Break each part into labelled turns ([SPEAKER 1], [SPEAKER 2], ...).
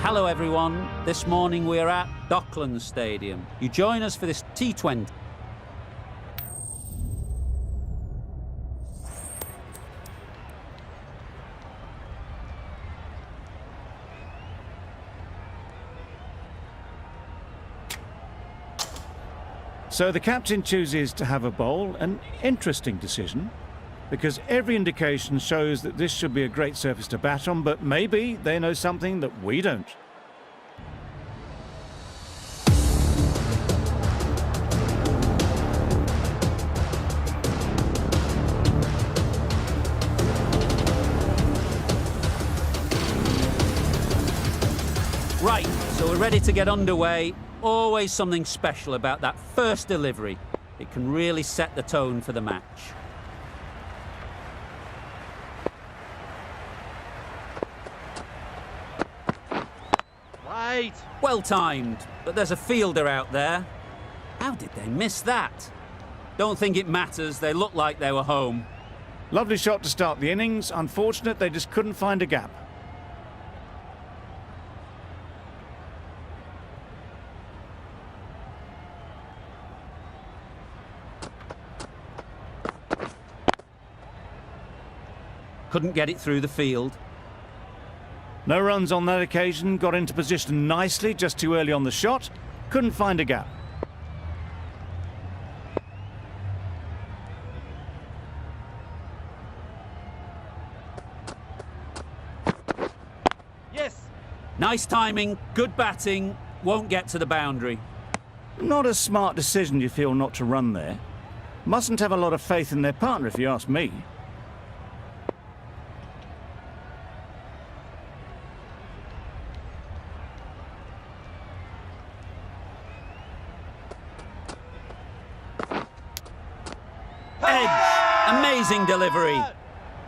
[SPEAKER 1] Hello everyone, this morning we're at Docklands Stadium. You join us for this T20.
[SPEAKER 2] So the captain chooses to have a bowl, an interesting decision, because every indication shows that this should be a great surface to bat on, but maybe they know something that we don't.
[SPEAKER 1] Right, so we're ready to get underway. Always something special about that first delivery. It can really set the tone for the match.
[SPEAKER 3] Right.
[SPEAKER 1] Well timed, but there's a fielder out there. How did they miss that? Don't think it matters, they look like they were home.
[SPEAKER 2] Lovely shot to start the innings. Unfortunate they just couldn't find a gap.
[SPEAKER 1] Couldn't get it through the field.
[SPEAKER 2] No runs on that occasion, got into position nicely, just too early on the shot. Couldn't find a gap.
[SPEAKER 3] Yes.
[SPEAKER 1] Nice timing, good batting, won't get to the boundary.
[SPEAKER 2] Not a smart decision, you feel, not to run there. Mustn't have a lot of faith in their partner, if you ask me.
[SPEAKER 1] Edge, amazing delivery.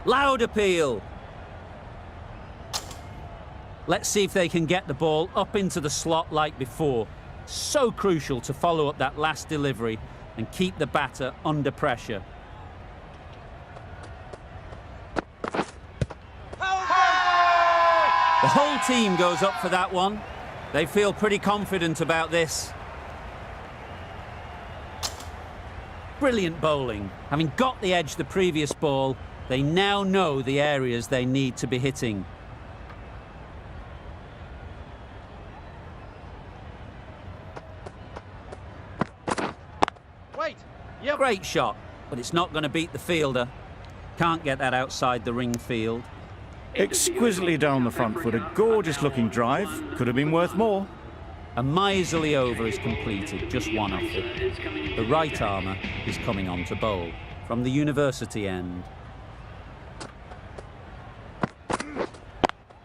[SPEAKER 1] Loud appeal. Let's see if they can get the ball up into the slot like before. So crucial to follow up that last delivery and keep the batter under pressure. The whole team goes up for that one. They feel pretty confident about this. Brilliant bowling. Having got the edge the previous ball, they now know the areas they need to be hitting.
[SPEAKER 3] Wait. Yep.
[SPEAKER 1] Great shot, but it's not going to beat the fielder. Can't get that outside the ring field.
[SPEAKER 2] Exquisitely down the front foot, a gorgeous looking drive. Could have been worth more.
[SPEAKER 1] A miserly over is completed, just one off it. The right armour is coming on to bowl from the university end.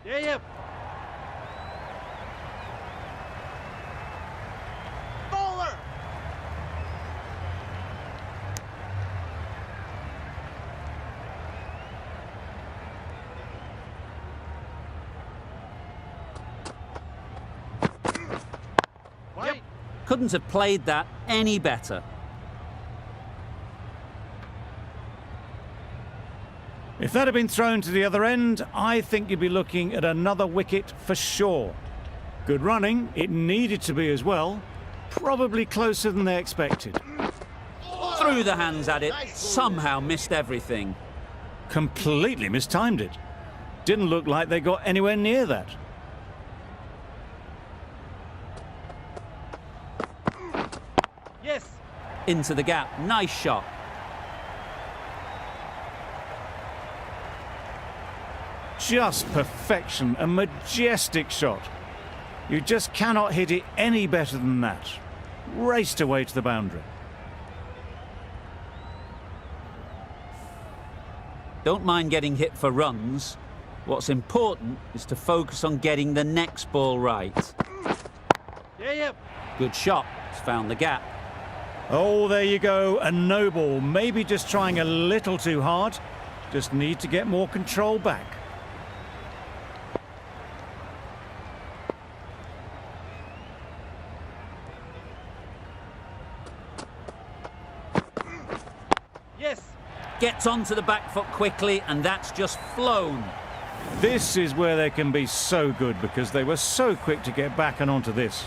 [SPEAKER 3] Yeah. Bowler. Yep.
[SPEAKER 1] Couldn't have played that any better.
[SPEAKER 2] If that had been thrown to the other end, I think you'd be looking at another wicket for sure. Good running, it needed to be as well. Probably closer than they expected.
[SPEAKER 1] Threw the hands at it, somehow missed everything.
[SPEAKER 2] Completely mistimed it. Didn't look like they got anywhere near that.
[SPEAKER 3] Yes.
[SPEAKER 1] Into the gap, nice shot.
[SPEAKER 2] Just perfection, a majestic shot. You just cannot hit it any better than that. Raced away to the boundary.
[SPEAKER 1] Don't mind getting hit for runs. What's important is to focus on getting the next ball right.
[SPEAKER 3] Yeah.
[SPEAKER 1] Good shot, it's found the gap.
[SPEAKER 2] Oh, there you go, a no ball. Maybe just trying a little too hard. Just need to get more control back.
[SPEAKER 3] Yes.
[SPEAKER 1] Gets onto the back foot quickly, and that's just flown.
[SPEAKER 2] This is where they can be so good because they were so quick to get back and onto this.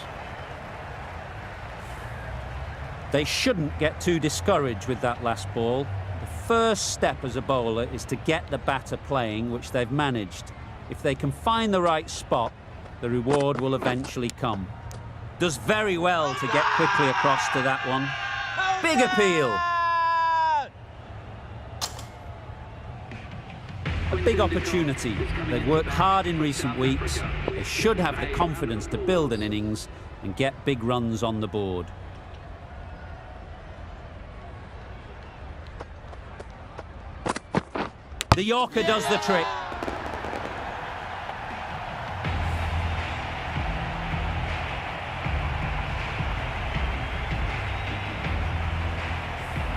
[SPEAKER 1] They shouldn't get too discouraged with that last ball. The first step as a bowler is to get the batter playing, which they've managed. If they can find the right spot, the reward will eventually come. Does very well to get quickly across to that one. Big appeal. A big opportunity. They've worked hard in recent weeks. They should have the confidence to build an innings and get big runs on the board. The Yorker does the trick.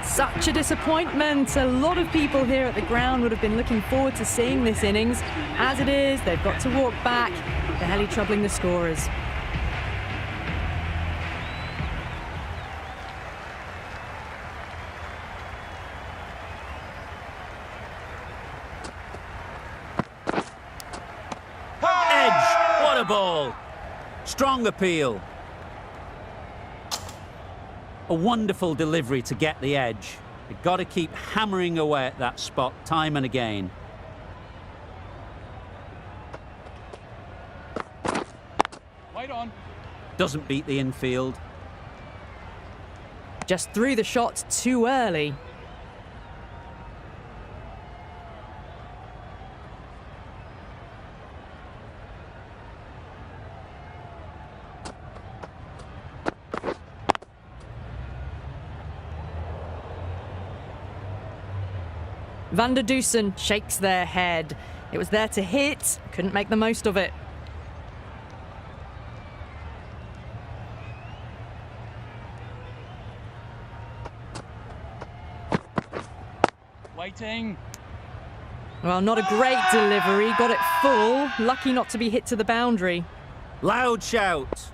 [SPEAKER 4] Such a disappointment. A lot of people here at the ground would have been looking forward to seeing this innings. As it is, they've got to walk back, barely troubling the scorers.
[SPEAKER 1] Edge, what a ball. Strong appeal. A wonderful delivery to get the edge. You've got to keep hammering away at that spot time and again.
[SPEAKER 3] Wait on.
[SPEAKER 1] Doesn't beat the infield.
[SPEAKER 4] Just threw the shot too early. Van der Dusen shakes their head. It was there to hit, couldn't make the most of it.
[SPEAKER 3] Waiting.
[SPEAKER 4] Well, not a great delivery, got it full. Lucky not to be hit to the boundary.
[SPEAKER 1] Loud shout.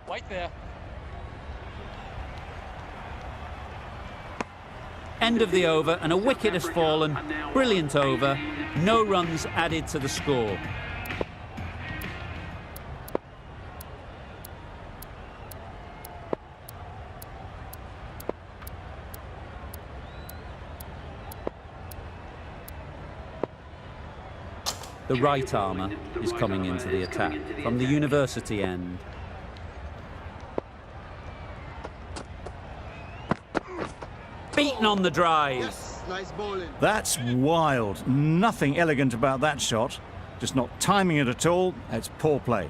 [SPEAKER 3] Wait there.
[SPEAKER 1] End of the over and a wicket has fallen. Brilliant over. No runs added to the score. The right armour is coming into the attack from the university end. Beaten on the drive.
[SPEAKER 5] Yes, nice bowling.
[SPEAKER 2] That's wild. Nothing elegant about that shot. Just not timing it at all. It's poor play.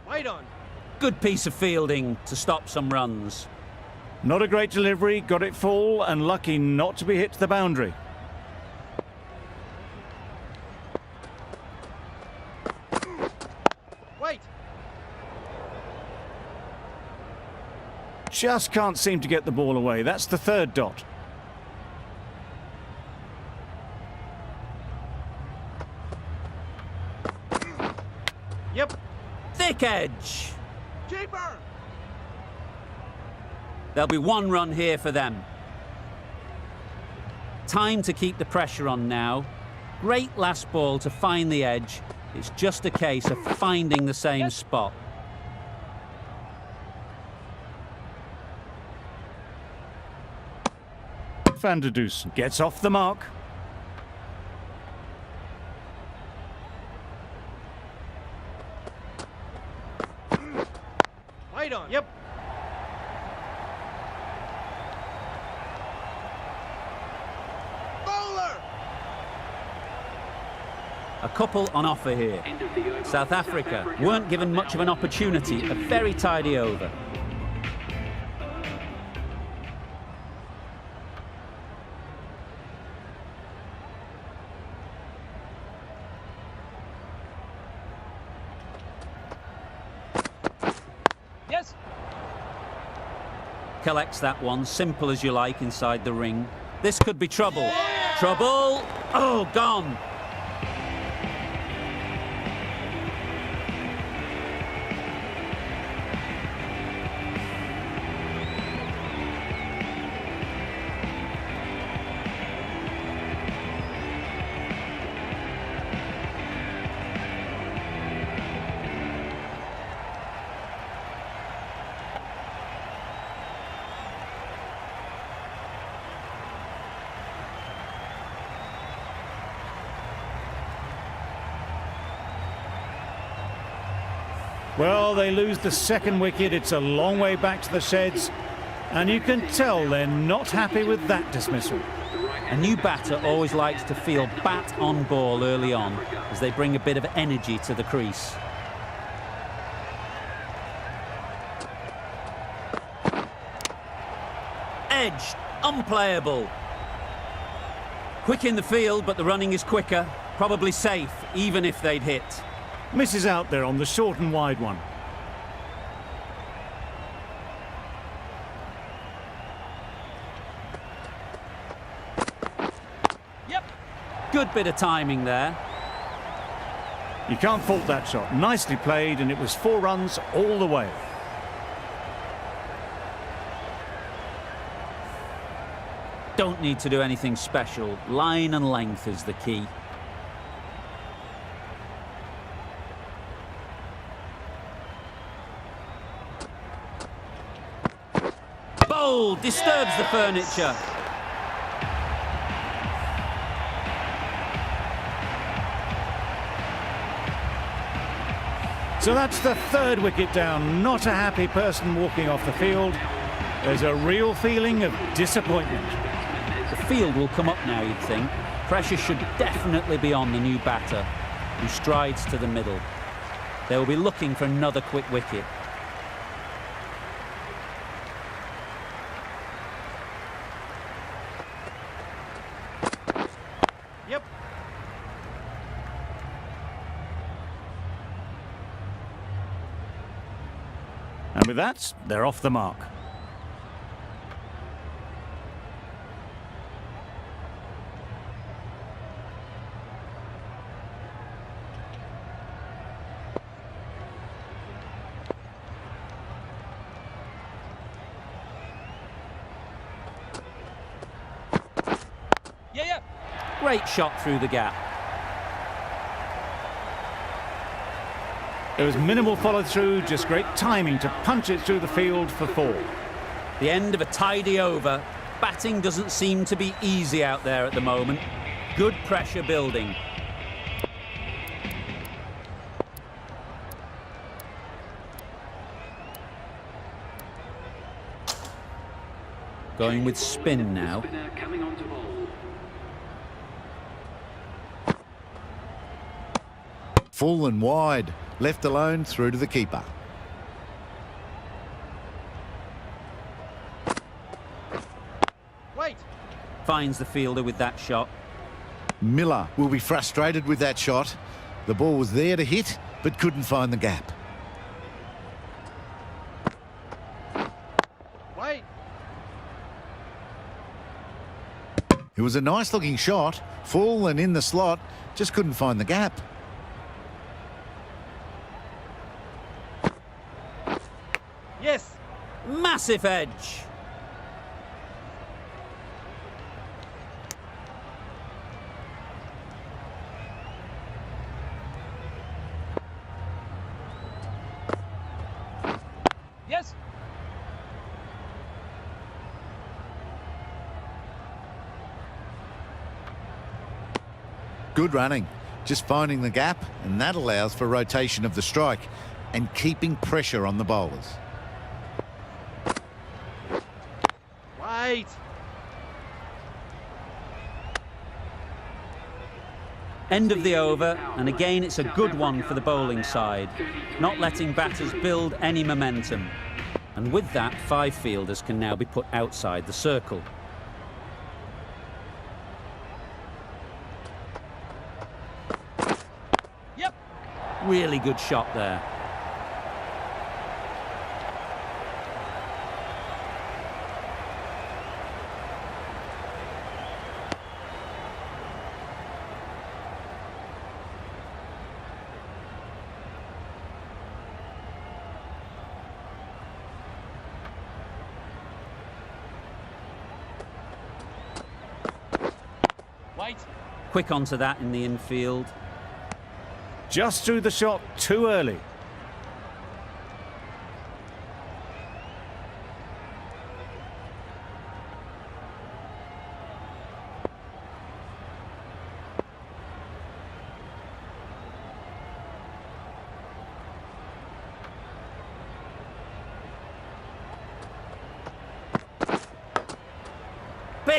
[SPEAKER 3] Wait on.
[SPEAKER 1] Good piece of fielding to stop some runs.
[SPEAKER 2] Not a great delivery, got it full and lucky not to be hit to the boundary.
[SPEAKER 3] Wait.
[SPEAKER 2] Just can't seem to get the ball away. That's the third dot.
[SPEAKER 3] Yep.
[SPEAKER 1] Thick edge.
[SPEAKER 3] Keeper.
[SPEAKER 1] There'll be one run here for them. Time to keep the pressure on now. Great last ball to find the edge. It's just a case of finding the same spot.
[SPEAKER 2] Van der Dusen gets off the mark.
[SPEAKER 3] Wait on. Yep. Bowler.
[SPEAKER 1] A couple on offer here. South Africa weren't given much of an opportunity. A very tidy over.
[SPEAKER 3] Yes.
[SPEAKER 1] Collects that one, simple as you like, inside the ring. This could be trouble. Trouble! Oh, gone!
[SPEAKER 2] Well, they lose the second wicket. It's a long way back to the sheds. And you can tell they're not happy with that dismissal.
[SPEAKER 1] A new batter always likes to feel bat on ball early on as they bring a bit of energy to the crease. Edge, unplayable. Quick in the field, but the running is quicker. Probably safe, even if they'd hit.
[SPEAKER 2] Misses out there on the short and wide one.
[SPEAKER 3] Yep.
[SPEAKER 1] Good bit of timing there.
[SPEAKER 2] You can't fault that shot. Nicely played, and it was 4 runs all the way.
[SPEAKER 1] Don't need to do anything special. Line and length is the key. Bold, disturbs the furniture.
[SPEAKER 2] So that's the 3rd wicket down. Not a happy person walking off the field. There's a real feeling of disappointment.
[SPEAKER 1] The field will come up now, you'd think. Pressure should definitely be on the new batter, who strides to the middle. They will be looking for another quick wicket.
[SPEAKER 3] Yep.
[SPEAKER 2] And with that, they're off the mark.
[SPEAKER 3] Yeah.
[SPEAKER 1] Great shot through the gap.
[SPEAKER 2] There was minimal follow-through, just great timing to punch it through the field for 4.
[SPEAKER 1] The end of a tidy over. Batting doesn't seem to be easy out there at the moment. Good pressure building. Going with spin now.
[SPEAKER 5] Full and wide, left alone through to the keeper.
[SPEAKER 3] Wait.
[SPEAKER 1] Finds the fielder with that shot.
[SPEAKER 5] Miller will be frustrated with that shot. The ball was there to hit, but couldn't find the gap.
[SPEAKER 3] Wait.
[SPEAKER 5] It was a nice looking shot, full and in the slot, just couldn't find the gap.
[SPEAKER 3] Yes.
[SPEAKER 1] Massive edge.
[SPEAKER 3] Yes.
[SPEAKER 5] Good running, just finding the gap, and that allows for rotation of the strike and keeping pressure on the bowlers.
[SPEAKER 3] Wait.
[SPEAKER 1] End of the over, and again it's a good one for the bowling side, not letting batters build any momentum. And with that, 5 fielders can now be put outside the circle.
[SPEAKER 3] Yep.
[SPEAKER 1] Really good shot there.
[SPEAKER 3] Wait.
[SPEAKER 1] Quick onto that in the infield.
[SPEAKER 2] Just threw the shot too early.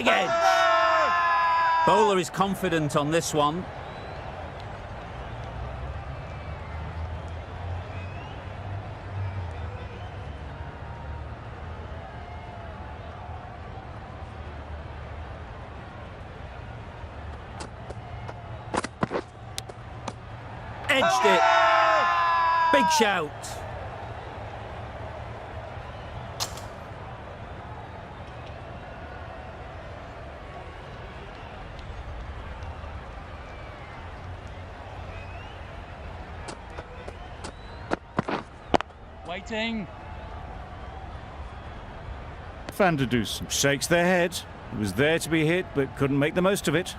[SPEAKER 1] Leg edge. Bowler is confident on this one. Edged it. Big shout.
[SPEAKER 3] Waiting.
[SPEAKER 2] Van der Dusen shakes their head. It was there to be hit, but couldn't make the most of it.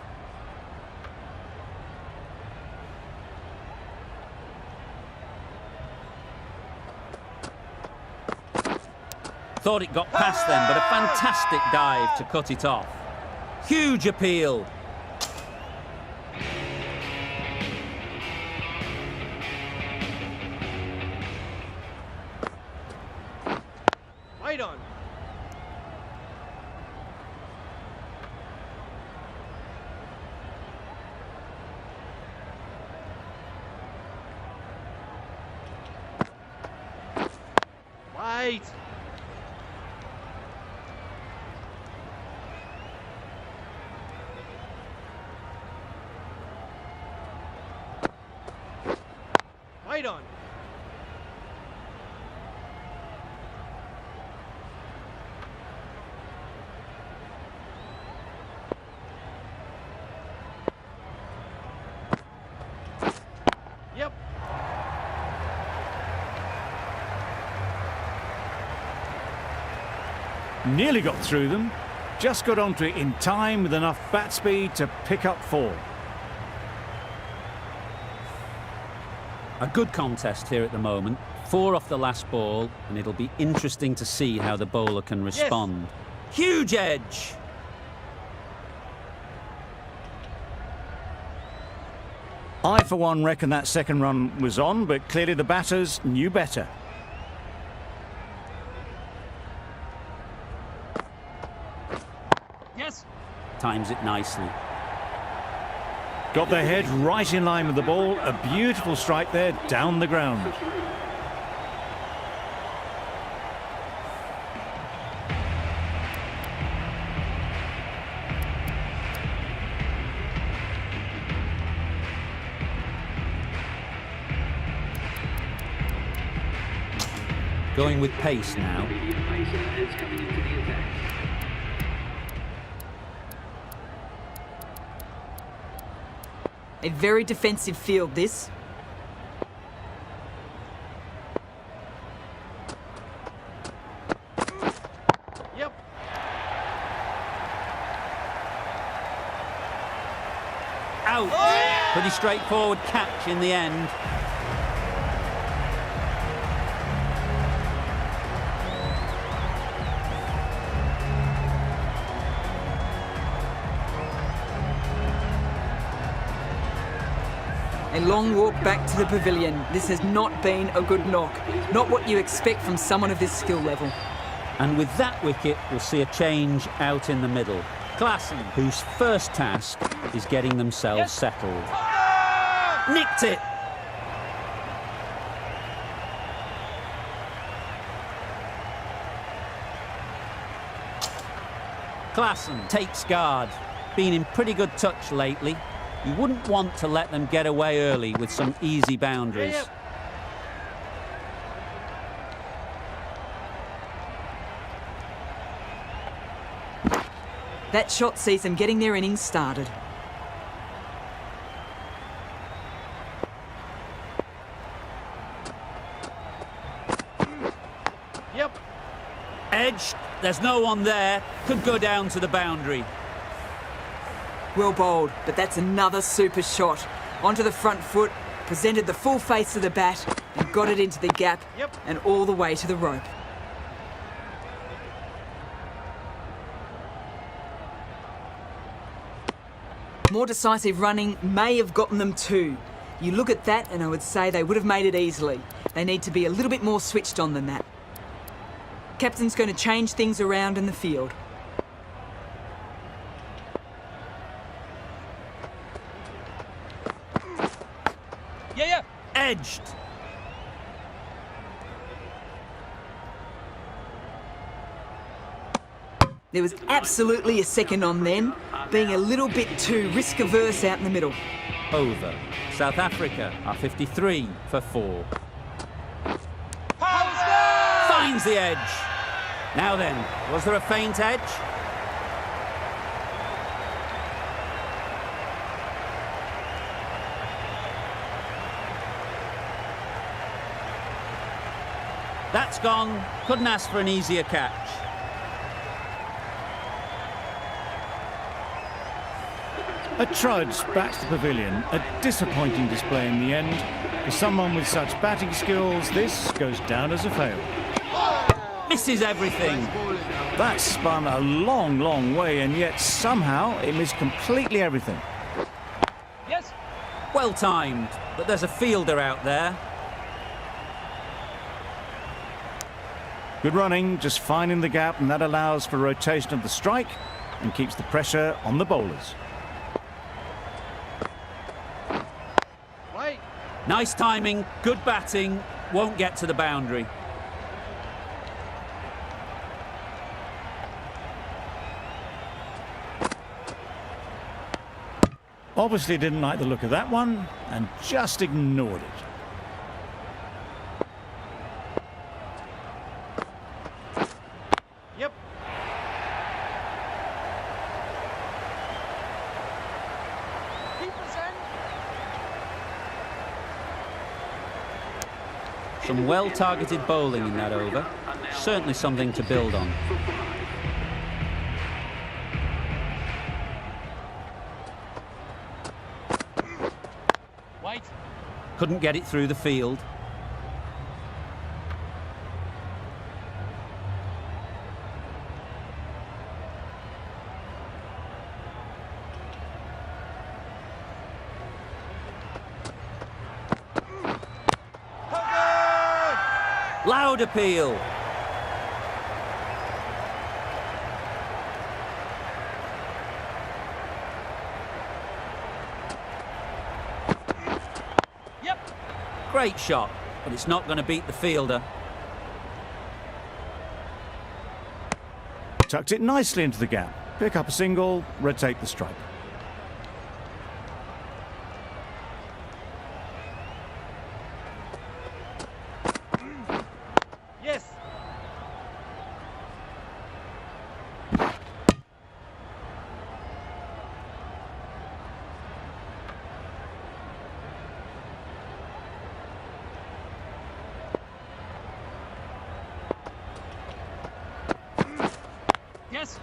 [SPEAKER 1] Thought it got past them, but a fantastic dive to cut it off. Huge appeal.
[SPEAKER 3] Wait on. Wait. Wait on. Yep.
[SPEAKER 2] Nearly got through them. Just got onto it in time with enough bat speed to pick up 4.
[SPEAKER 1] A good contest here at the moment. 4 off the last ball, and it'll be interesting to see how the bowler can respond. Huge edge.
[SPEAKER 2] I, for one, reckon that second run was on, but clearly the batters knew better.
[SPEAKER 3] Yes.
[SPEAKER 1] Times it nicely.
[SPEAKER 2] Got their head right in line with the ball. A beautiful strike there down the ground.
[SPEAKER 1] Going with pace now.
[SPEAKER 6] A very defensive field, this.
[SPEAKER 3] Yep.
[SPEAKER 1] Out. Pretty straightforward catch in the end.
[SPEAKER 6] A long walk back to the pavilion. This has not been a good knock. Not what you expect from someone of this skill level.
[SPEAKER 1] And with that wicket, we'll see a change out in the middle. Klassen, whose first task is getting themselves settled. Nicked it. Klassen takes guard. Been in pretty good touch lately. You wouldn't want to let them get away early with some easy boundaries.
[SPEAKER 3] Yep.
[SPEAKER 6] That shot sees them getting their innings started.
[SPEAKER 3] Yep.
[SPEAKER 1] Edge, there's no one there. Could go down to the boundary.
[SPEAKER 6] Well bowled, but that's another super shot. Onto the front foot, presented the full face of the bat, and got it into the gap,
[SPEAKER 3] Yep.
[SPEAKER 6] and all the way to the rope. More decisive running may have gotten them 2. You look at that and I would say they would have made it easily. They need to be a little bit more switched on than that. Captain's going to change things around in the field.
[SPEAKER 1] edged.
[SPEAKER 6] There was absolutely a second on them, being a little bit too risk-averse out in the middle.
[SPEAKER 1] Over. South Africa are 53 for 4. Finds the edge. Now then, was there a faint edge? That's gone. Couldn't ask for an easier catch.
[SPEAKER 2] A trudge back to the pavilion. A disappointing display in the end. For someone with such batting skills, this goes down as a fail.
[SPEAKER 1] Misses everything.
[SPEAKER 2] That spun a long, long way, and yet somehow it missed completely everything.
[SPEAKER 3] Yes.
[SPEAKER 1] Well timed, but there's a fielder out there.
[SPEAKER 2] Good running, just finding the gap, and that allows for rotation of the strike and keeps the pressure on the bowlers.
[SPEAKER 3] Right.
[SPEAKER 1] Nice timing, good batting, won't get to the boundary.
[SPEAKER 2] Obviously didn't like the look of that one and just ignored it.
[SPEAKER 3] Yep. Keeper's end.
[SPEAKER 1] Some well-targeted bowling in that over. Certainly something to build on.
[SPEAKER 3] White.
[SPEAKER 1] Couldn't get it through the field. Loud appeal.
[SPEAKER 3] Yep.
[SPEAKER 1] Great shot, but it's not going to beat the fielder.
[SPEAKER 2] Tucked it nicely into the gap. Pick up a single, rotate the strike.
[SPEAKER 3] Yes. Yes.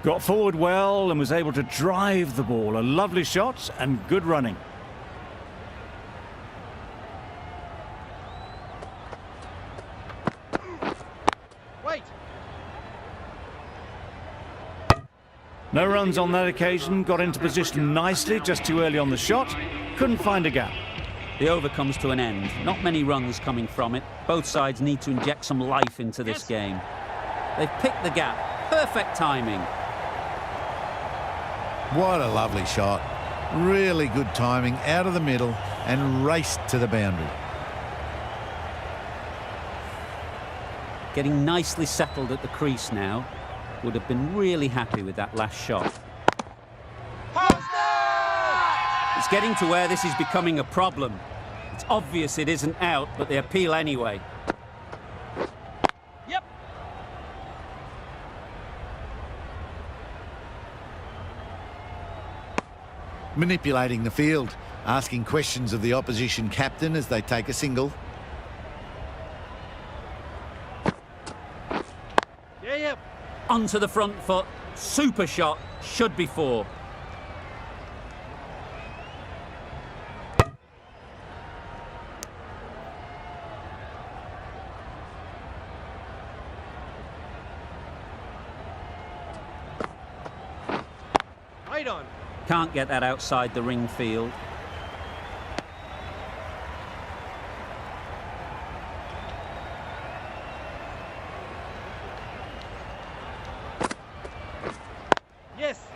[SPEAKER 2] Got forward well and was able to drive the ball. A lovely shot and good running.
[SPEAKER 3] Wait.
[SPEAKER 2] No runs on that occasion. Got into position nicely, just too early on the shot. Couldn't find a gap.
[SPEAKER 1] The over comes to an end. Not many runs coming from it. Both sides need to inject some life into this game. They've picked the gap. Perfect timing.
[SPEAKER 5] What a lovely shot. Really good timing, out of the middle and raced to the boundary.
[SPEAKER 1] Getting nicely settled at the crease now. Would have been really happy with that last shot. It's getting to where this is becoming a problem. It's obvious it isn't out, but they appeal anyway.
[SPEAKER 3] Yep.
[SPEAKER 5] Manipulating the field, asking questions of the opposition captain as they take a single.
[SPEAKER 3] Yeah, yep.
[SPEAKER 1] Onto the front foot. Super shot. Should be 4.
[SPEAKER 3] Right on.
[SPEAKER 1] Can't get that outside the ring field.
[SPEAKER 3] Yes.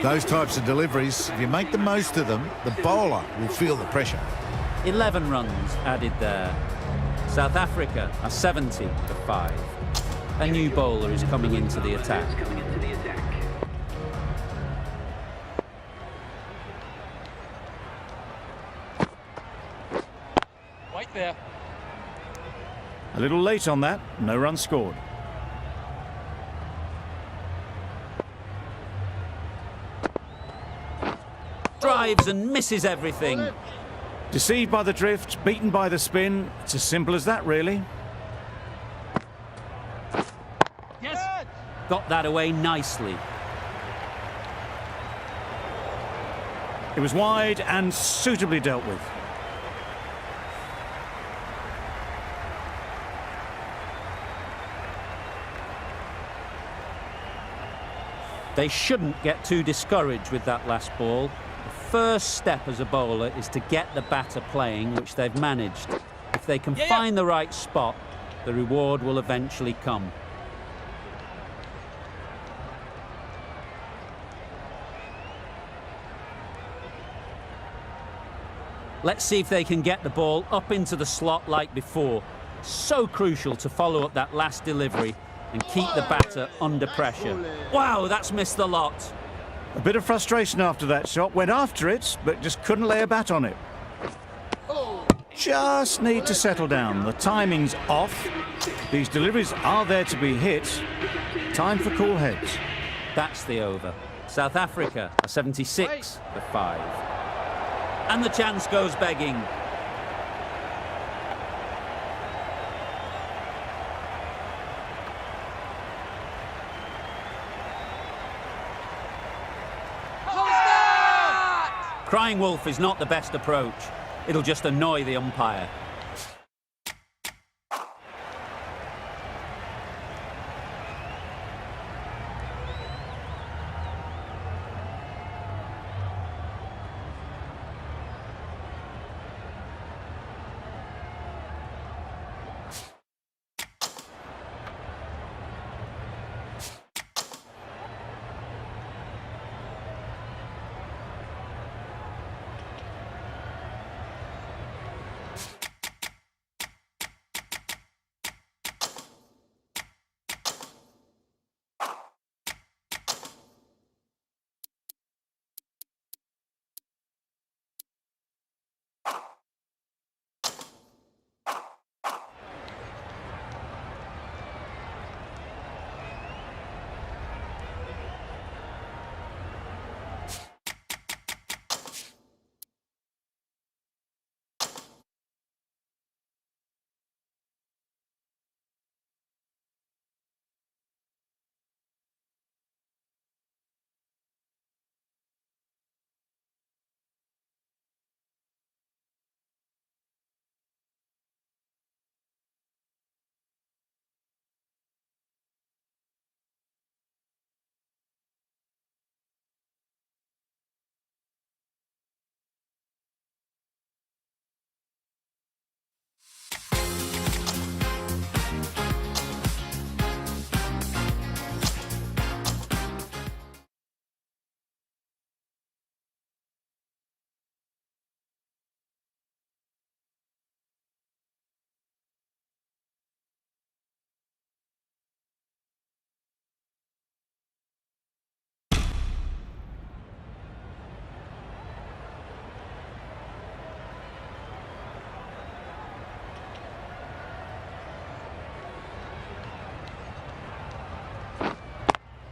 [SPEAKER 5] Those types of deliveries, if you make the most of them, the bowler will feel the pressure.
[SPEAKER 1] 11 runs added there. South Africa are 70 for 5. A new bowler is coming into the attack.
[SPEAKER 3] Right there.
[SPEAKER 2] A little late on that, no run scored.
[SPEAKER 1] Drives and misses everything.
[SPEAKER 2] Deceived by the drift, beaten by the spin. It's as simple as that, really.
[SPEAKER 3] Yes.
[SPEAKER 1] Got that away nicely.
[SPEAKER 2] It was wide and suitably dealt with.
[SPEAKER 1] They shouldn't get too discouraged with that last ball. The first step as a bowler is to get the batter playing, which they've managed. If they can find the right spot, the reward will eventually come. Let's see if they can get the ball up into the slot like before. So crucial to follow up that last delivery and keep the batter under pressure. Wow, that's missed the lot.
[SPEAKER 2] A bit of frustration after that shot. Went after it, but just couldn't lay a bat on it. Just need to settle down. The timing's off. These deliveries are there to be hit. Time for cool heads.
[SPEAKER 1] That's the over. South Africa are 76 for 5. And the chance goes begging. Crying wolf is not the best approach. It'll just annoy the umpire.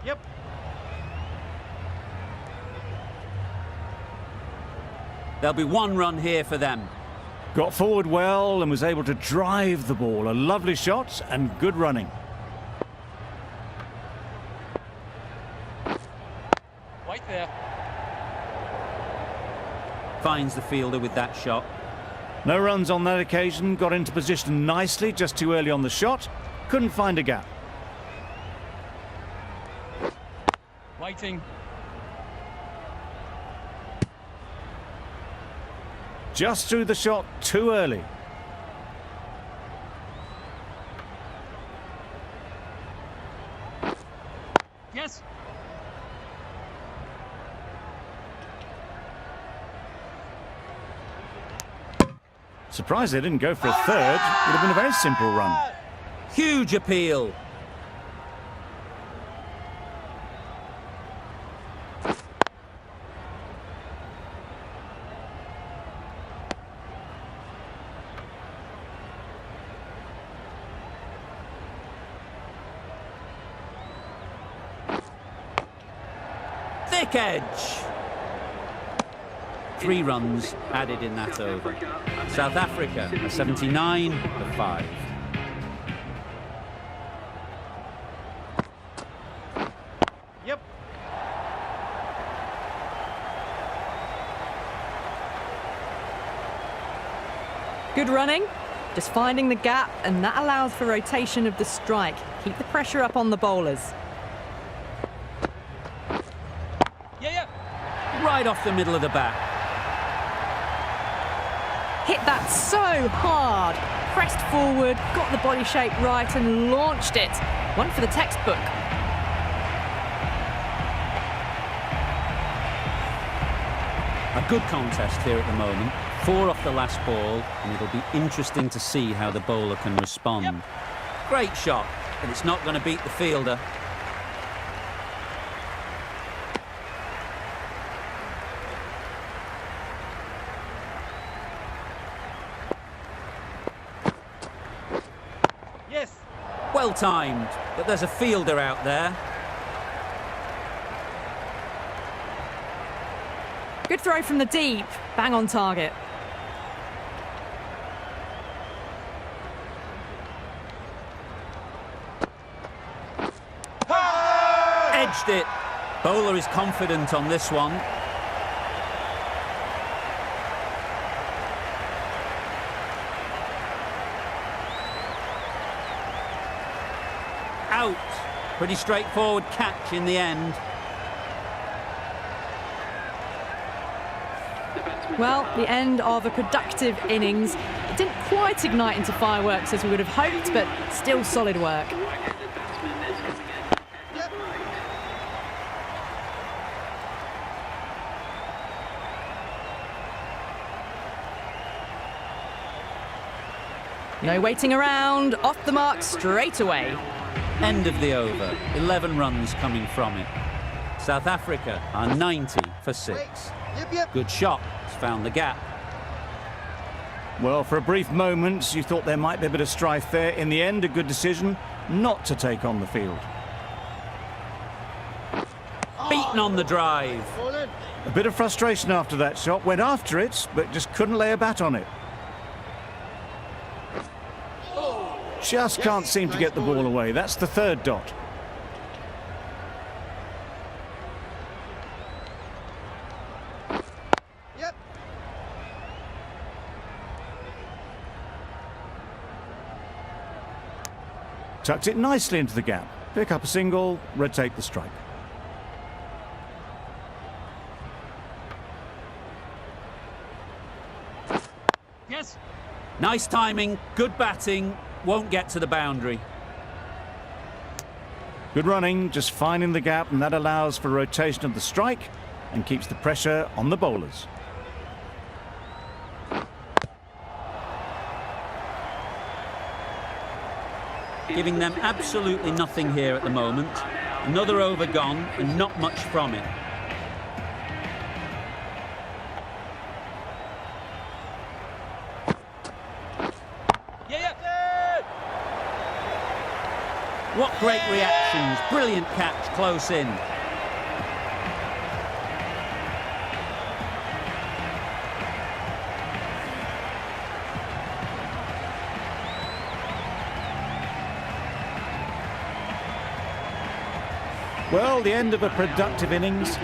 [SPEAKER 3] Yep.
[SPEAKER 1] There'll be 1 run here for them.
[SPEAKER 2] Got forward well and was able to drive the ball. A lovely shot and good running.
[SPEAKER 3] Right there.
[SPEAKER 1] Finds the fielder with that shot.
[SPEAKER 2] No runs on that occasion. Got into position nicely, just too early on the shot. Couldn't find a gap.
[SPEAKER 3] Waiting.
[SPEAKER 2] Just threw the shot too early.
[SPEAKER 3] Yes.
[SPEAKER 2] Surprised they didn't go for a third. Would have been a very simple run.
[SPEAKER 1] Huge appeal. Thick edge. 3 runs added in that over. South Africa a 79 for 5.
[SPEAKER 3] Yep.
[SPEAKER 4] Good running, just finding the gap, and that allows for rotation of the strike. Keep the pressure up on the bowlers.
[SPEAKER 3] Yeah.
[SPEAKER 1] Right off the middle of the bat.
[SPEAKER 4] Hit that so hard. Pressed forward, got the body shape right and launched it. One for the textbook.
[SPEAKER 1] A good contest here at the moment. 4 off the last ball, and it'll be interesting to see how the bowler can respond.
[SPEAKER 3] Yep.
[SPEAKER 1] Great shot, but it's not going to beat the fielder.
[SPEAKER 3] Yes.
[SPEAKER 1] Well timed, but there's a fielder out there.
[SPEAKER 4] Good throw from the deep, bang on target.
[SPEAKER 1] Edged it. Bowler is confident on this one. Out. Pretty straightforward catch in the end.
[SPEAKER 4] Well, the end of a productive innings. It didn't quite ignite into fireworks as we would have hoped, but still solid work. No waiting around, off the mark straight away.
[SPEAKER 1] End of the over. 11 runs coming from it. South Africa are 90 for 6. Good shot. It's found the gap.
[SPEAKER 2] Well, for a brief moment, you thought there might be a bit of strife there. In the end, a good decision not to take on the field.
[SPEAKER 1] Beaten on the drive.
[SPEAKER 2] A bit of frustration after that shot. Went after it, but just couldn't lay a bat on it. Just can't seem to get the ball away. That's the 3rd dot. Tucked it nicely into the gap. Pick up a single, rotate the strike.
[SPEAKER 3] Yes.
[SPEAKER 1] Nice timing, good batting, won't get to the boundary.
[SPEAKER 2] Good running, just finding the gap, and that allows for rotation of the strike and keeps the pressure on the bowlers.
[SPEAKER 1] Giving them absolutely nothing here at the moment. Another over gone and not much from it. What great reactions. Brilliant catch close in.
[SPEAKER 2] Well, the end of a productive innings.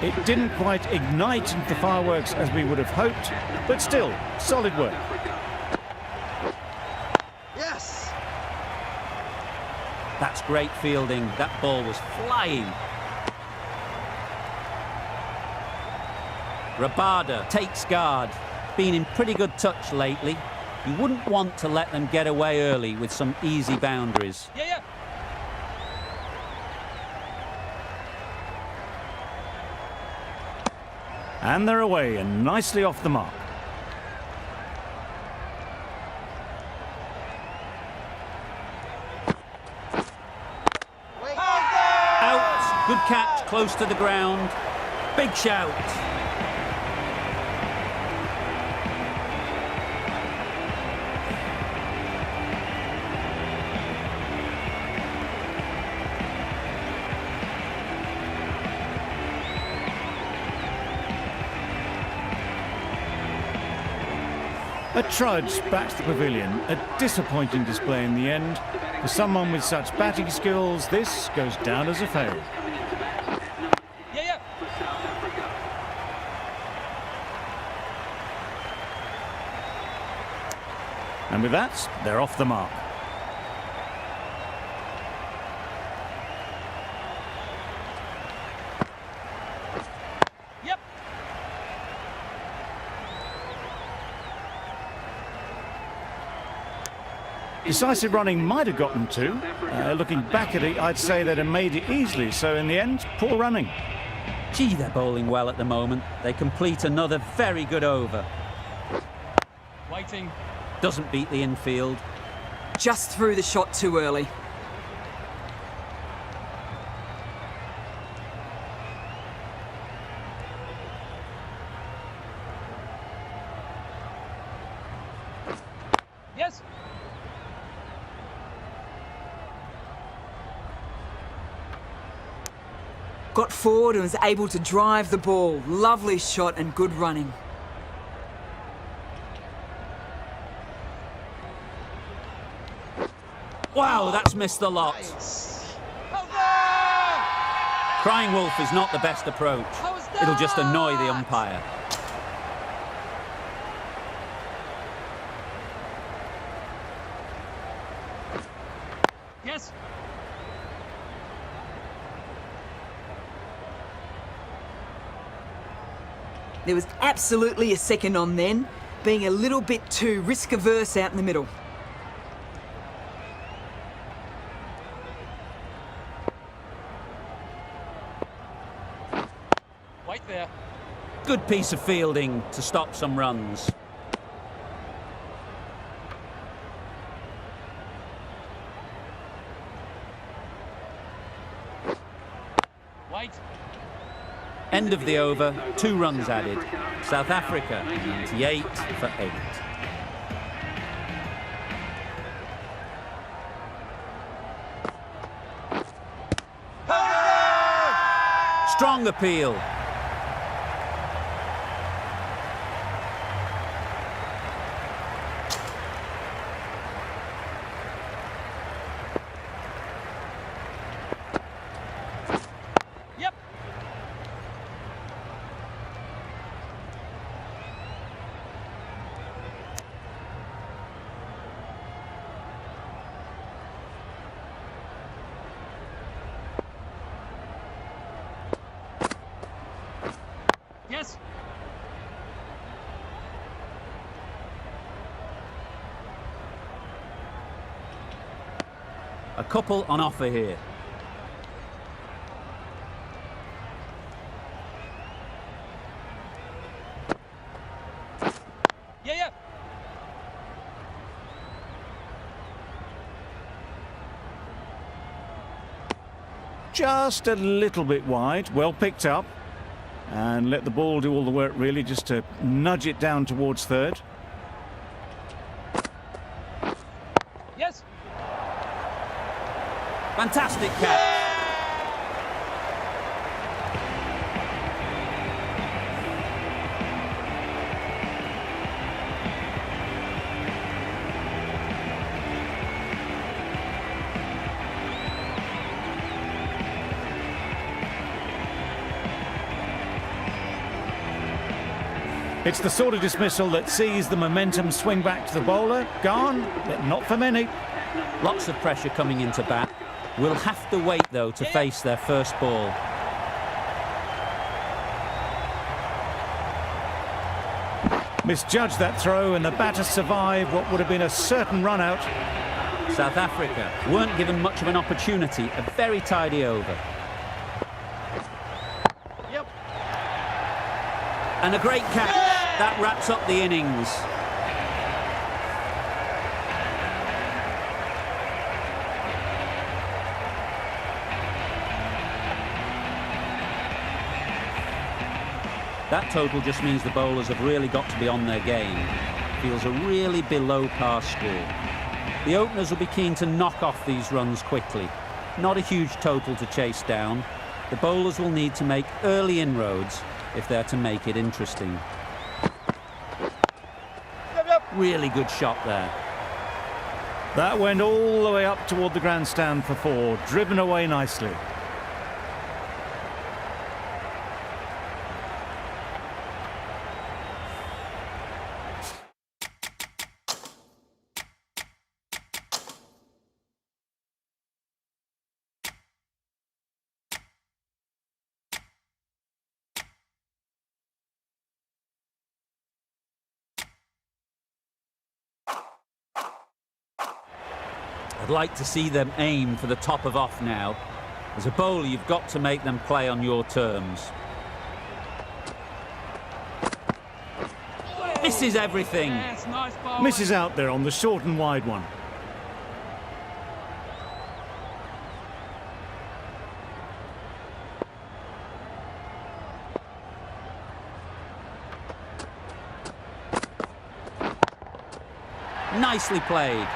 [SPEAKER 2] It didn't quite ignite into the fireworks as we would have hoped, but still, solid work.
[SPEAKER 5] Yes!
[SPEAKER 1] That's great fielding. That ball was flying. Rabada takes guard. Been in pretty good touch lately. You wouldn't want to let them get away early with some easy boundaries.
[SPEAKER 2] And they're away and nicely off the mark.
[SPEAKER 1] Out. Good catch, close to the ground. Big shout.
[SPEAKER 2] A trudge back to the pavilion. A disappointing display in the end. For someone with such batting skills, this goes down as a fail.
[SPEAKER 3] Yeah, yeah.
[SPEAKER 2] And with that, they're off the mark.
[SPEAKER 3] Yep.
[SPEAKER 2] Decisive running might have gotten two. Looking back at it, I'd say they'd have made it easily. So in the end, poor running.
[SPEAKER 1] Gee, they're bowling well at the moment. They complete another very good over.
[SPEAKER 3] Waiting.
[SPEAKER 1] Doesn't beat the infield.
[SPEAKER 6] Just threw the shot too early.
[SPEAKER 3] Yes.
[SPEAKER 6] Got forward and was able to drive the ball. Lovely shot and good running.
[SPEAKER 1] Wow, that's missed the lot. Crying wolf is not the best approach. It'll just annoy the umpire.
[SPEAKER 3] Yes.
[SPEAKER 6] There was absolutely a second on then, being a little bit too risk-averse out in the middle.
[SPEAKER 3] Wait there.
[SPEAKER 1] Good piece of fielding to stop some runs.
[SPEAKER 3] Wait.
[SPEAKER 1] End of the over, 2 runs added. South Africa, 98 for 8. Strong appeal.
[SPEAKER 3] Yep. Yes.
[SPEAKER 1] A couple on offer here.
[SPEAKER 3] Yeah, yeah.
[SPEAKER 2] Just a little bit wide, well picked up. And let the ball do all the work really, just to nudge it down towards third.
[SPEAKER 3] Yes.
[SPEAKER 1] Fantastic catch.
[SPEAKER 2] It's the sort of dismissal that sees the momentum swing back to the bowler. Gone, but not for many.
[SPEAKER 1] Lots of pressure coming into bat. Will have to wait, though, to face their first ball.
[SPEAKER 2] Misjudged that throw, and the batter survived what would have been a certain run out.
[SPEAKER 1] South Africa weren't given much of an opportunity. A very tidy over.
[SPEAKER 3] Yep.
[SPEAKER 1] And a great catch. That wraps up the innings. That total just means the bowlers have really got to be on their game. Feels a really below par score. The openers will be keen to knock off these runs quickly. Not a huge total to chase down. The bowlers will need to make early inroads if they're to make it interesting. Really good shot there.
[SPEAKER 2] That went all the way up toward the grandstand for 4, driven away nicely.
[SPEAKER 1] I'd like to see them aim for the top of off now. As a bowler, you've got to make them play on your terms. Misses everything.
[SPEAKER 3] Yes, nice bowling.
[SPEAKER 2] Misses out there on the short and wide one.
[SPEAKER 1] Nicely played.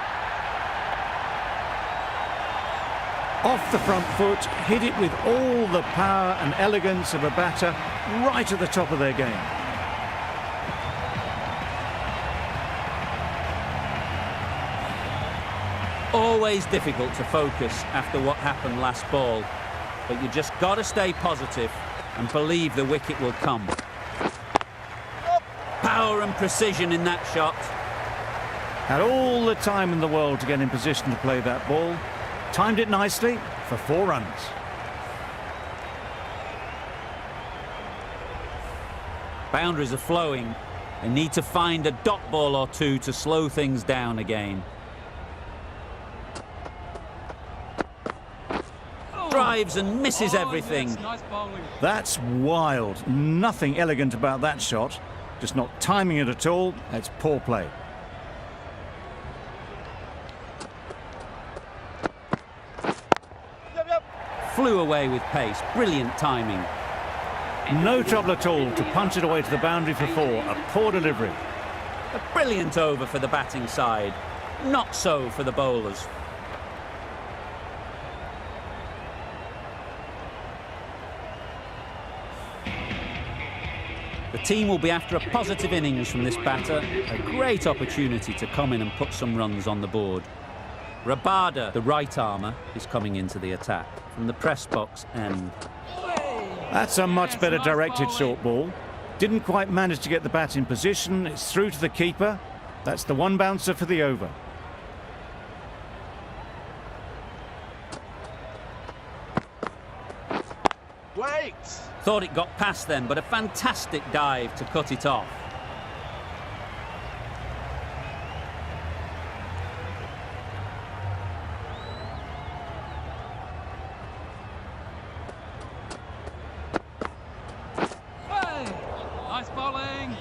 [SPEAKER 2] Off the front foot, hit it with all the power and elegance of a batter, right at the top of their game.
[SPEAKER 1] Always difficult to focus after what happened last ball, but you just got to stay positive and believe the wicket will come. Power and precision in that shot.
[SPEAKER 2] Had all the time in the world to get in position to play that ball. Timed it nicely for 4 runs.
[SPEAKER 1] Boundaries are flowing. They need to find a dot ball or two to slow things down again. Drives and misses everything.
[SPEAKER 3] Yes, nice bowling.
[SPEAKER 2] That's wild. Nothing elegant about that shot. Just not timing it at all. It's poor play.
[SPEAKER 1] Flew away with pace. Brilliant timing.
[SPEAKER 2] No trouble at all to punch it away to the boundary for 4. A poor delivery.
[SPEAKER 1] A brilliant over for the batting side. Not so for the bowlers. The team will be after a positive innings from this batter. A great opportunity to come in and put some runs on the board. Rabada, the right armer, is coming into the attack from the press box end.
[SPEAKER 2] That's a much better
[SPEAKER 3] nice
[SPEAKER 2] directed
[SPEAKER 3] bowling.
[SPEAKER 2] short ball. Didn't quite manage to get the bat in position. It's through to the keeper. That's the 1 bouncer for the over.
[SPEAKER 3] Wait.
[SPEAKER 1] Thought it got past them, but a fantastic dive to cut it off.
[SPEAKER 3] Hey, nice bowling.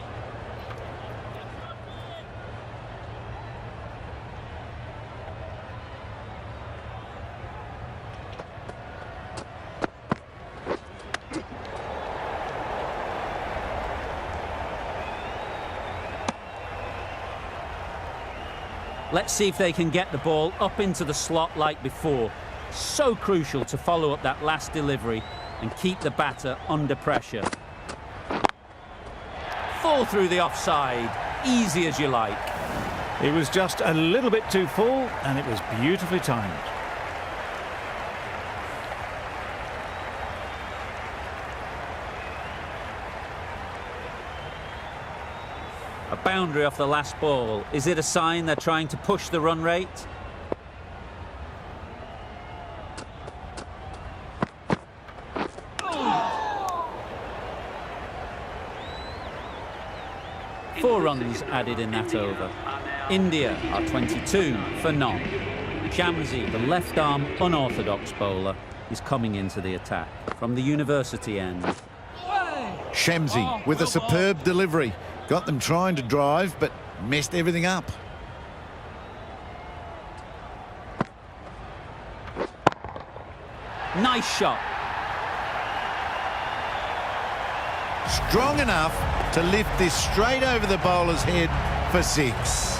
[SPEAKER 1] Let's see if they can get the ball up into the slot like before. So crucial to follow up that last delivery and keep the batter under pressure. Fall through the offside, easy as you like.
[SPEAKER 2] It was just a little bit too full, and it was beautifully timed.
[SPEAKER 1] A boundary off the last ball. Is it a sign they're trying to push the run rate? Four runs added in that over. India are 22 for none. Shamsi, the left-arm unorthodox bowler, is coming into the attack from the university end.
[SPEAKER 5] Shamsi with a superb delivery. Got them trying to drive, but messed everything up.
[SPEAKER 1] Nice shot.
[SPEAKER 5] strong enough to lift this straight over the bowler's head for 6.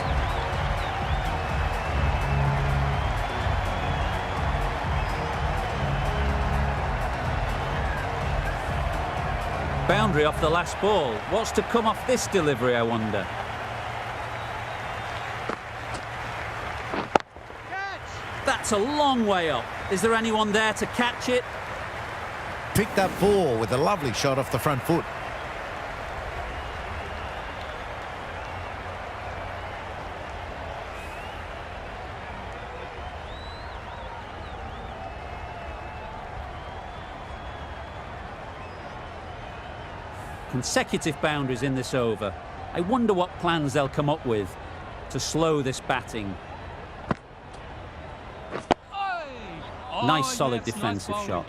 [SPEAKER 1] Boundary off the last ball. What's to come off this delivery, I wonder? That's a long way up. Is there anyone there to catch it?
[SPEAKER 5] Picked up 4 with a lovely shot off the front foot.
[SPEAKER 1] Consecutive boundaries in this over. I wonder what plans they'll come up with to slow this batting. Nice solid defensive shot.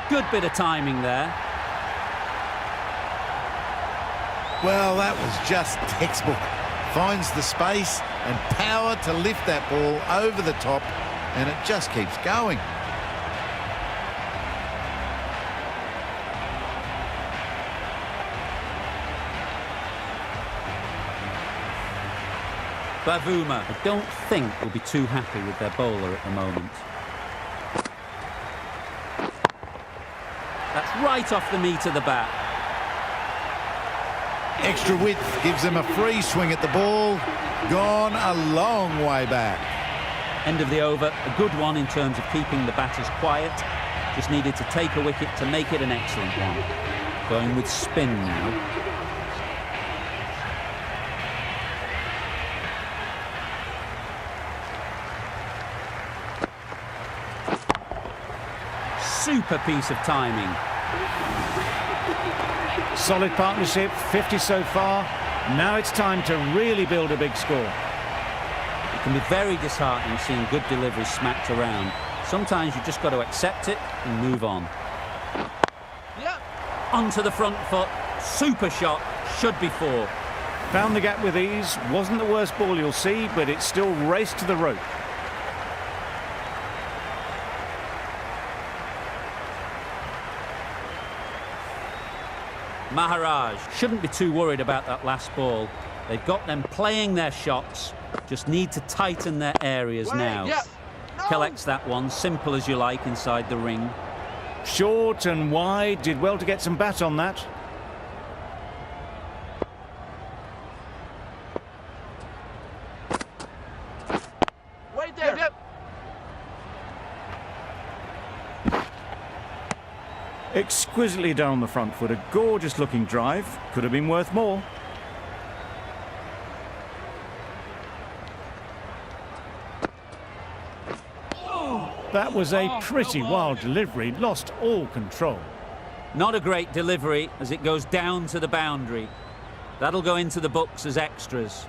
[SPEAKER 1] Good bit of timing there.
[SPEAKER 5] Well, that was just textbook. Finds the space and power to lift that ball over the top, and it just keeps going.
[SPEAKER 1] Bavuma, I don't think will be too happy with their bowler at the moment. That's right off the meat of the bat.
[SPEAKER 5] Extra width gives them a free swing at the ball. Gone a long way back.
[SPEAKER 1] End of the over, a good one in terms of keeping the batters quiet. Just needed to take a wicket to make it an excellent one. Going with spin now. Super piece of timing.
[SPEAKER 2] Solid partnership, 50 so far. Now it's time to really build a big score.
[SPEAKER 1] It can be very disheartening seeing good deliveries smacked around. Sometimes you just got to accept it and move on.
[SPEAKER 3] Yep.
[SPEAKER 1] Onto the front foot. Super shot. Should be 4.
[SPEAKER 2] Found the gap with ease. Wasn't the worst ball you'll see, but it still raced to the rope.
[SPEAKER 1] Maharaj shouldn't be too worried about that last ball. They've got them playing their shots. Just need to tighten their areas now.
[SPEAKER 3] Yep. No.
[SPEAKER 1] Collects that one, simple as you like, inside the ring.
[SPEAKER 2] Short and wide, did well to get some bat on that.
[SPEAKER 3] Wait there. Yep.
[SPEAKER 2] Exquisitely down the front foot, a gorgeous looking drive. Could have been worth more. That was a pretty wild delivery, lost all control.
[SPEAKER 1] Not a great delivery as it goes down to the boundary. That'll go into the books as extras.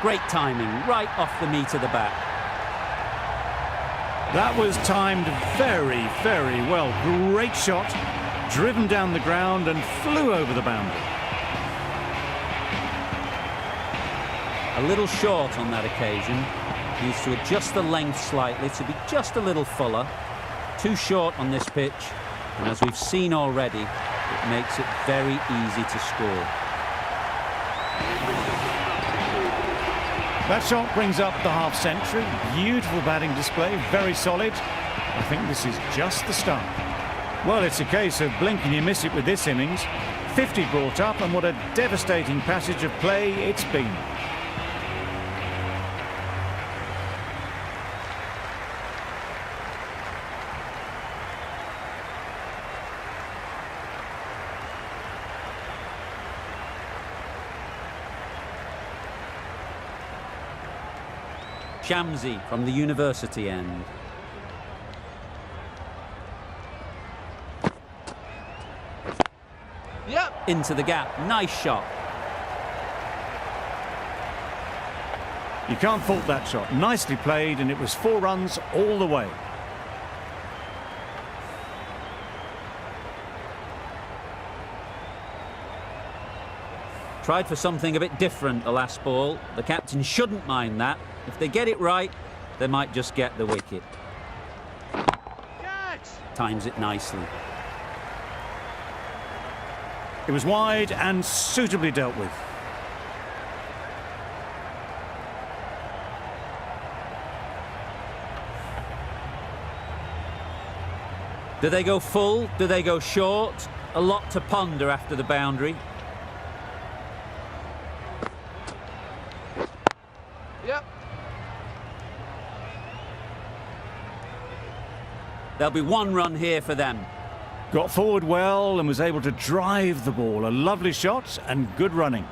[SPEAKER 1] Great timing, right off the meat of the bat.
[SPEAKER 2] That was timed very, very well. Great shot, driven down the ground and flew over the boundary.
[SPEAKER 1] A little short on that occasion. Needs to adjust the length slightly to be just a little fuller. Too short on this pitch, and as we've seen already, it makes it very easy to score.
[SPEAKER 2] That shot brings up the half-century. Beautiful batting display, very solid. I think this is just the start. Well, it's a case of blink and you miss it with this innings. 50 brought up, and what a devastating passage of play it's been.
[SPEAKER 1] Shamsi from the university end.
[SPEAKER 3] Yep.
[SPEAKER 1] Into the gap. Nice shot.
[SPEAKER 2] You can't fault that shot. Nicely played, and it was 4 runs all the way.
[SPEAKER 1] Tried for something a bit different the last ball. The captain shouldn't mind that. If they get it right, they might just get the wicket. Times it nicely.
[SPEAKER 2] It was wide and suitably dealt with.
[SPEAKER 1] Do they go full? Do they go short? A lot to ponder after the boundary.
[SPEAKER 3] Yep.
[SPEAKER 1] There'll be one run here for them.
[SPEAKER 2] Got forward well and was able to drive the ball. A lovely shot and good running.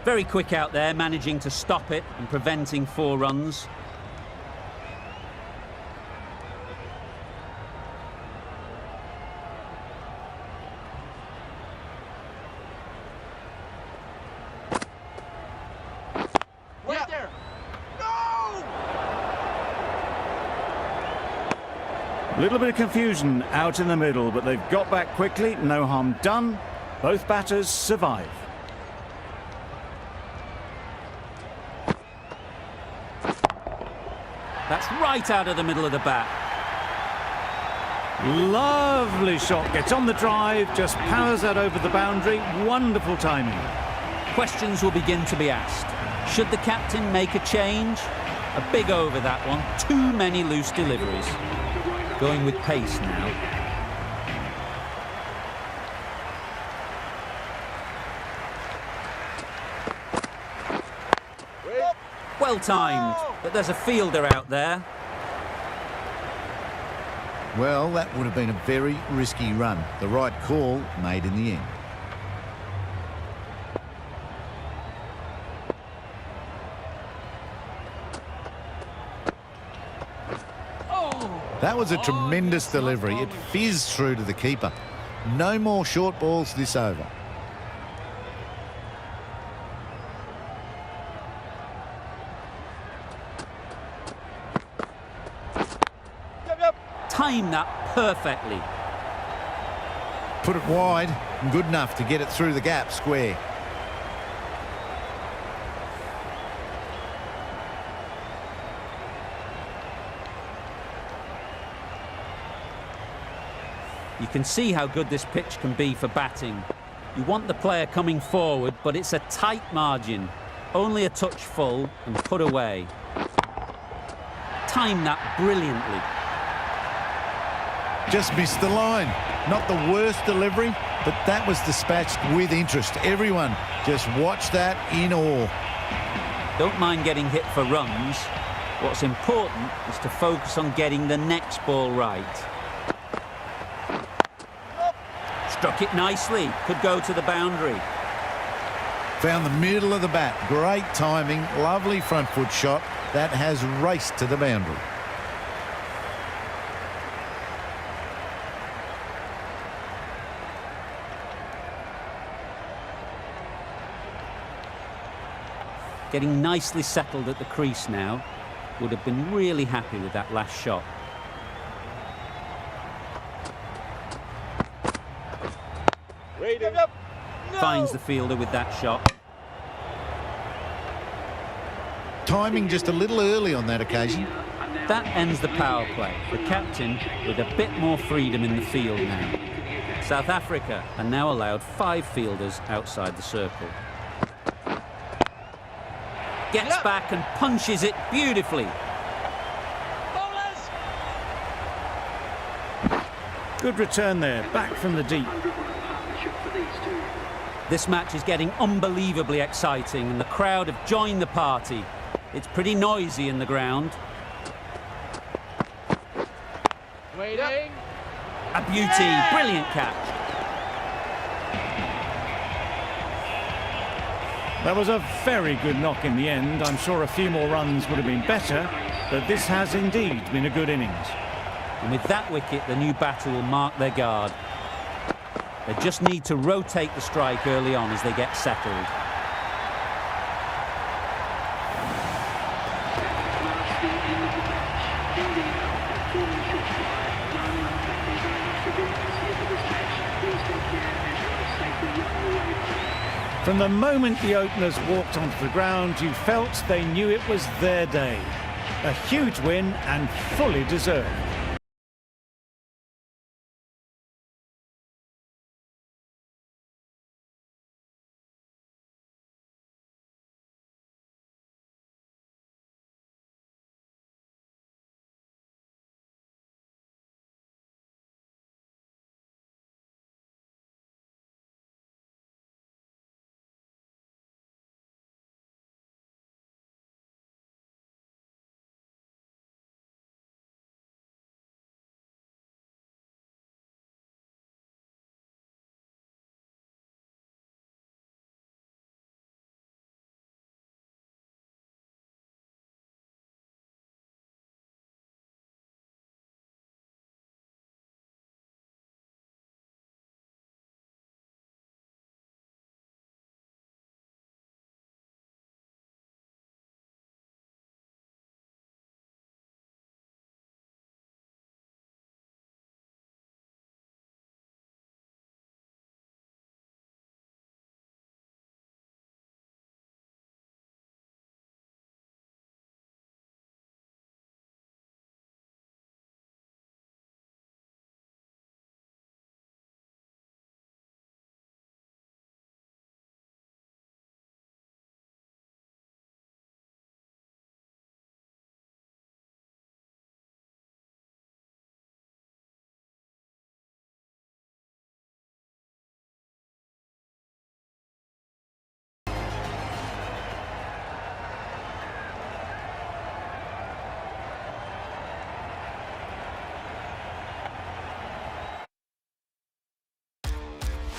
[SPEAKER 1] Very quick out there, managing to stop it and preventing 4 runs.
[SPEAKER 3] Right there. No!
[SPEAKER 2] A little bit of confusion out in the middle, but they've got back quickly. No harm done. Both batters survive.
[SPEAKER 1] That's right out of the middle of the bat.
[SPEAKER 2] Lovely shot. Gets on the drive, just powers that over the boundary. Wonderful timing.
[SPEAKER 1] Questions will begin to be asked. Should the captain make a change? A big over that one. Too many loose deliveries. Going with pace now. Well timed, but there's a fielder out there.
[SPEAKER 5] Well, that would have been a very risky run. The right call made in the end. That was a tremendous delivery. It fizzed through to the keeper. No more short balls this over.
[SPEAKER 1] Timed that perfectly.
[SPEAKER 5] Put it wide and good enough to get it through the gap square.
[SPEAKER 1] You can see how good this pitch can be for batting. You want the player coming forward, but it's a tight margin. Only a touch full and put away. Timed that brilliantly.
[SPEAKER 5] Just missed the line. Not the worst delivery, but that was dispatched with interest. Everyone just watched that in awe.
[SPEAKER 1] Don't mind getting hit for runs. What's important is to focus on getting the next ball right. Struck it nicely. Could go to the boundary.
[SPEAKER 5] Found the middle of the bat. Great timing. Lovely front foot shot. That has raced to the boundary.
[SPEAKER 1] Getting nicely settled at the crease now. Would have been really happy with that last shot. Finds the fielder with that shot.
[SPEAKER 5] Timing just a little early on that occasion.
[SPEAKER 1] That ends the power play. The captain with a bit more freedom in the field now. South Africa are now allowed 5 fielders outside the circle. Gets back and punches it beautifully.
[SPEAKER 2] Good return there, back from the deep.
[SPEAKER 1] This match is getting unbelievably exciting and the crowd have joined the party. It's pretty noisy in the ground.
[SPEAKER 3] Waiting.
[SPEAKER 1] A beauty, brilliant catch.
[SPEAKER 2] That was a very good knock in the end. I'm sure a few more runs would have been better, but this has indeed been a good innings.
[SPEAKER 1] And with that wicket, the new batter will mark their guard. They just need to rotate the strike early on as they get settled.
[SPEAKER 2] From the moment the openers walked onto the ground, you felt they knew it was their day. A huge win and fully deserved.